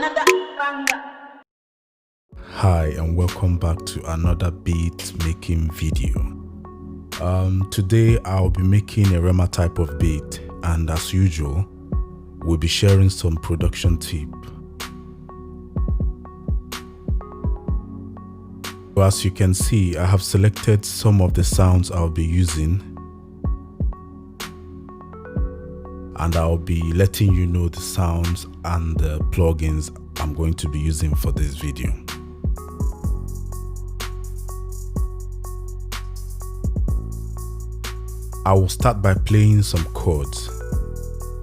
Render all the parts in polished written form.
another banger. Hi and welcome back to another beat making video. Today I'll be making a Rema type of beat, and as usual we'll be sharing some production tip. So as you can see, I have selected some of the sounds I'll be using, and I'll be letting you know the sounds and the plugins I'm going to be using for this video. I will start by playing some chords.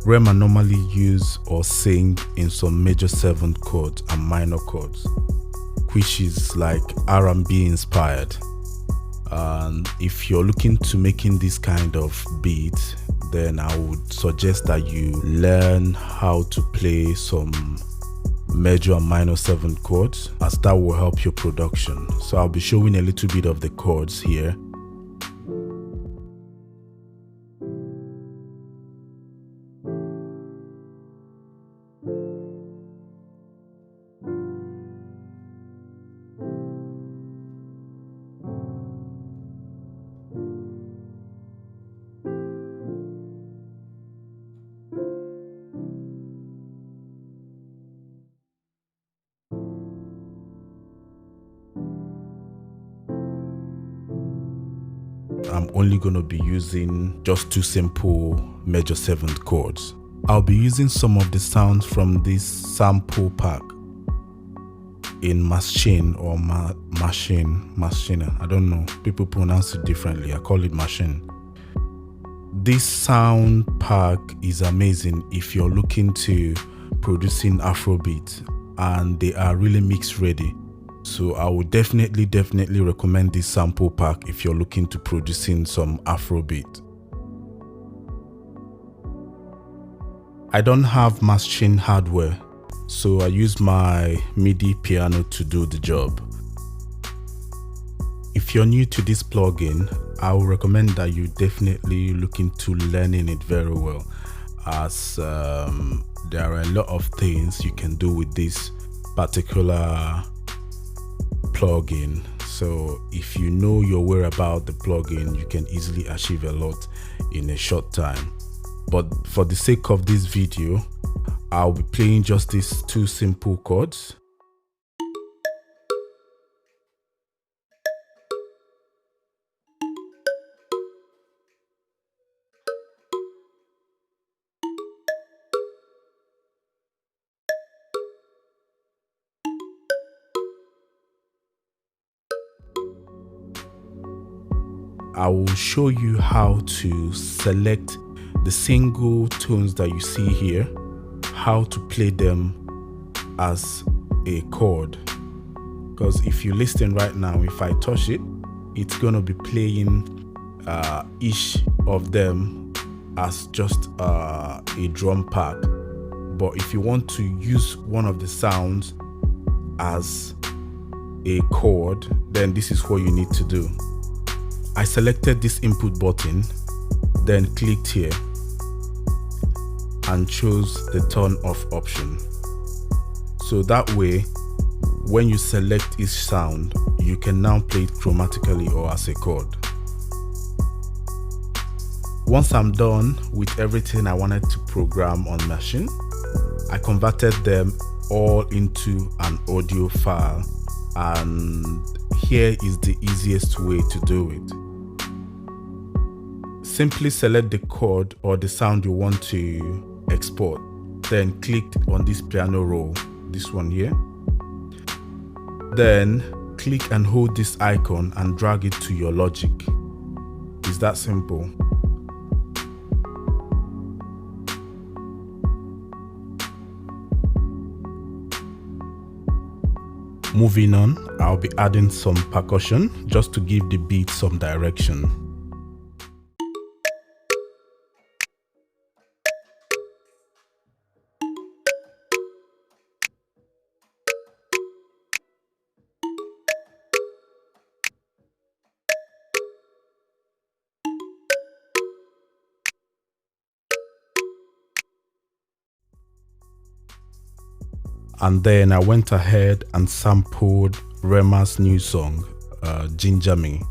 Rema normally use or sing in some major 7th chords and minor chords, which is like R&B inspired. And if you're looking to making this kind of beat, then I would suggest that you learn how to play some major and minor 7th chords, as that will help your production. So I'll be showing a little bit of the chords here. I'm only going to be using just 2 simple major 7th chords. I'll be using some of the sounds from this sample pack in machine or machine, I don't know, people pronounce it differently. I call it machine. This sound pack is amazing if you're looking to producing Afrobeat, and they are really mix ready. So I would definitely recommend this sample pack if you're looking to producing some Afrobeat. I don't have machine hardware, so I use my MIDI piano to do the job. If you're new to this plugin, I would recommend that you definitely look into learning it very well, as there are a lot of things you can do with this particular plugin. So if you know your way about the plugin, you can easily achieve a lot in a short time. But for the sake of this video, I'll be playing just these 2 simple chords. I will show you how to select the single tones that you see here, how to play them as a chord. Because if you listen right now, if I touch it, it's gonna be playing each of them as just a drum pack. But if you want to use one of the sounds as a chord, then this is what you need to do. I selected this input button, then clicked here and chose the turn off option. So that way, when you select each sound, you can now play it chromatically or as a chord. Once I'm done with everything I wanted to program on machine, I converted them all into an audio file, and here is the easiest way to do it. Simply select the chord or the sound you want to export, then click on this piano roll, this one here. Then click and hold this icon and drag it to your Logic. It's that simple. Moving on, I'll be adding some percussion just to give the beat some direction. And then I went ahead and sampled Rema's new song, Ginger Me.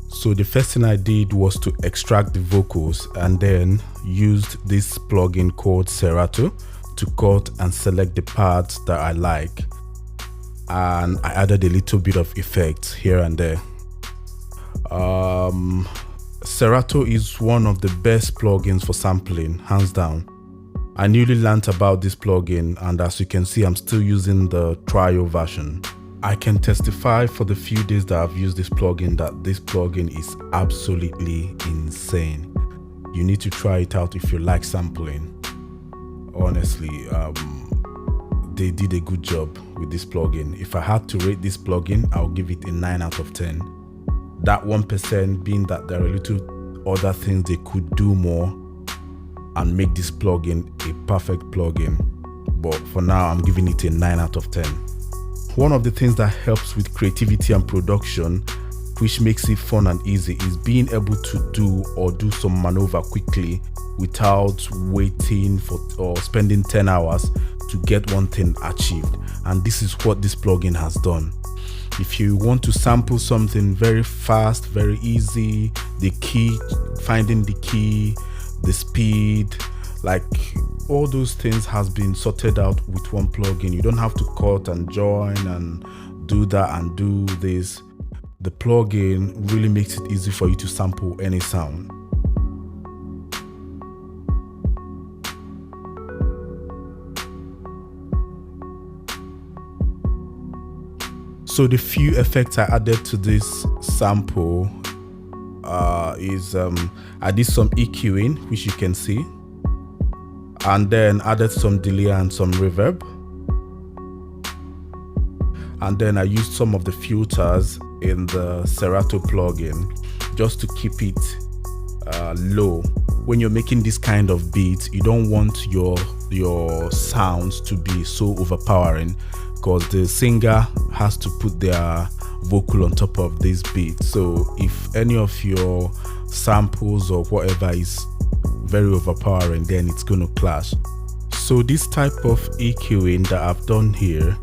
So the first thing I did was to extract the vocals and then used this plugin called Serato to cut and select the parts that I like. And I added a little bit of effects here and there. Serato is one of the best plugins for sampling, hands down. I newly learned about this plugin, and as you can see, I'm still using the trial version. I can testify for the few days that I've used this plugin that this plugin is absolutely insane. You need to try it out if you like sampling. Honestly, they did a good job with this plugin. If I had to rate this plugin, I'll give it a 9 out of 10. That 1% being that there are little other things they could do more and make this plugin a perfect plugin. But for now, I'm giving it a 9 out of 10. One of the things that helps with creativity and production, which makes it fun and easy, is being able to do some maneuver quickly without waiting for or spending 10 hours to get one thing achieved. And this is what this plugin has done. If you want to sample something very fast, very easy, the key, finding the key, the speed, like all those things has been sorted out with one plugin. You don't have to cut and join and do that and do this. The plugin really makes it easy for you to sample any sound. So the few effects I added to this sample is I did some EQing, which you can see, and then added some delay and some reverb, and then I used some of the filters in the Serato plugin just to keep it low. When you're making this kind of beats, you don't want your sounds to be so overpowering, because the singer has to put their vocal on top of this beat. So if any of your samples or whatever is very overpowering, then it's going to clash. So this type of EQing that I've done here,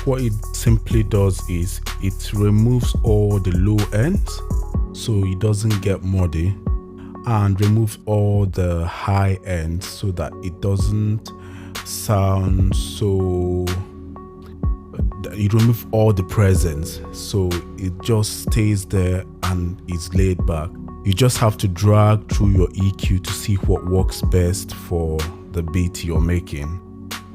what it simply does is it removes all the low ends so it doesn't get muddy, and removes all the high ends so that it doesn't sound so. It removes all the presence, so it just stays there and is laid back. You just have to drag through your EQ to see what works best for the beat you're making.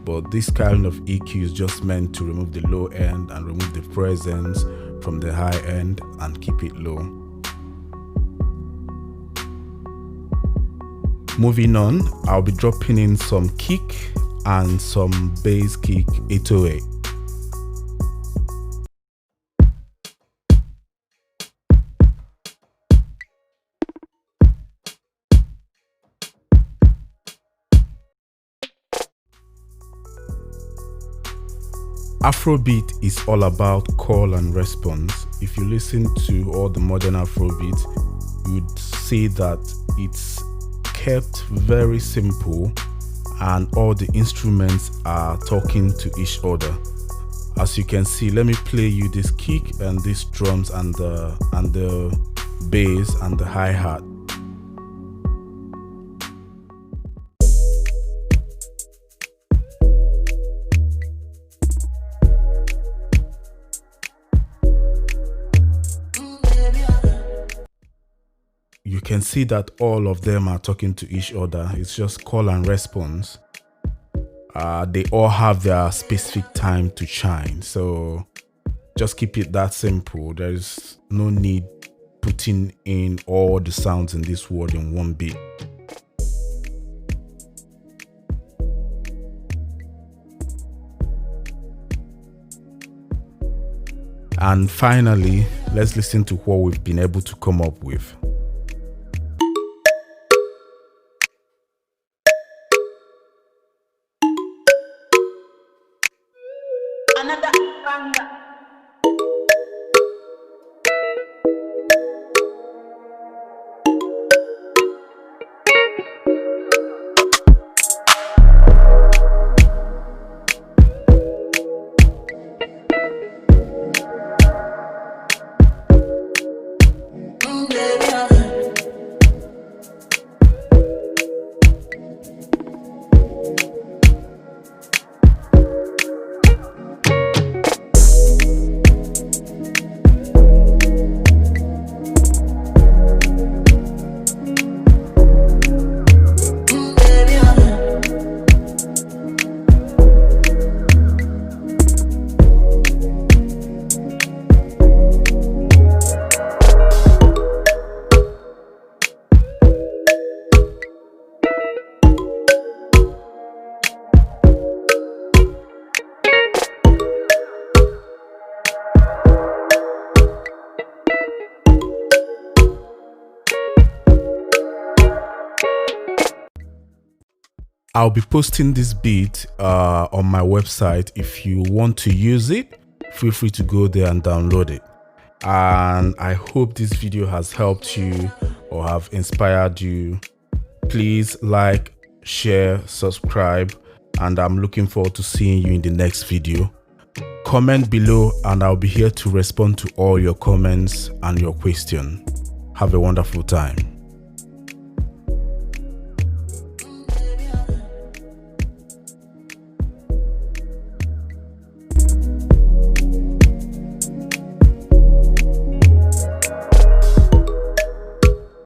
But this kind of EQ is just meant to remove the low end and remove the presence from the high end and keep it low. Moving on, I'll be dropping in some kick and some bass kick 808. Afrobeat is all about call and response. If you listen to all the modern Afrobeat, you'd see that it's kept very simple and all the instruments are talking to each other. As you can see, let me play you this kick and these drums and the bass and the hi-hat. You can see that all of them are talking to each other. It's just call and response. They all have their specific time to shine. So just keep it that simple. There's no need putting in all the sounds in this world in one beat. And finally, let's listen to what we've been able to come up with. Another banger. I'll be posting this beat on my website. If you want to use it, feel free to go there and download it. And I hope this video has helped you or have inspired you. Please like, share, subscribe, and I'm looking forward to seeing you in the next video. Comment below and I'll be here to respond to all your comments and your questions. Have a wonderful time.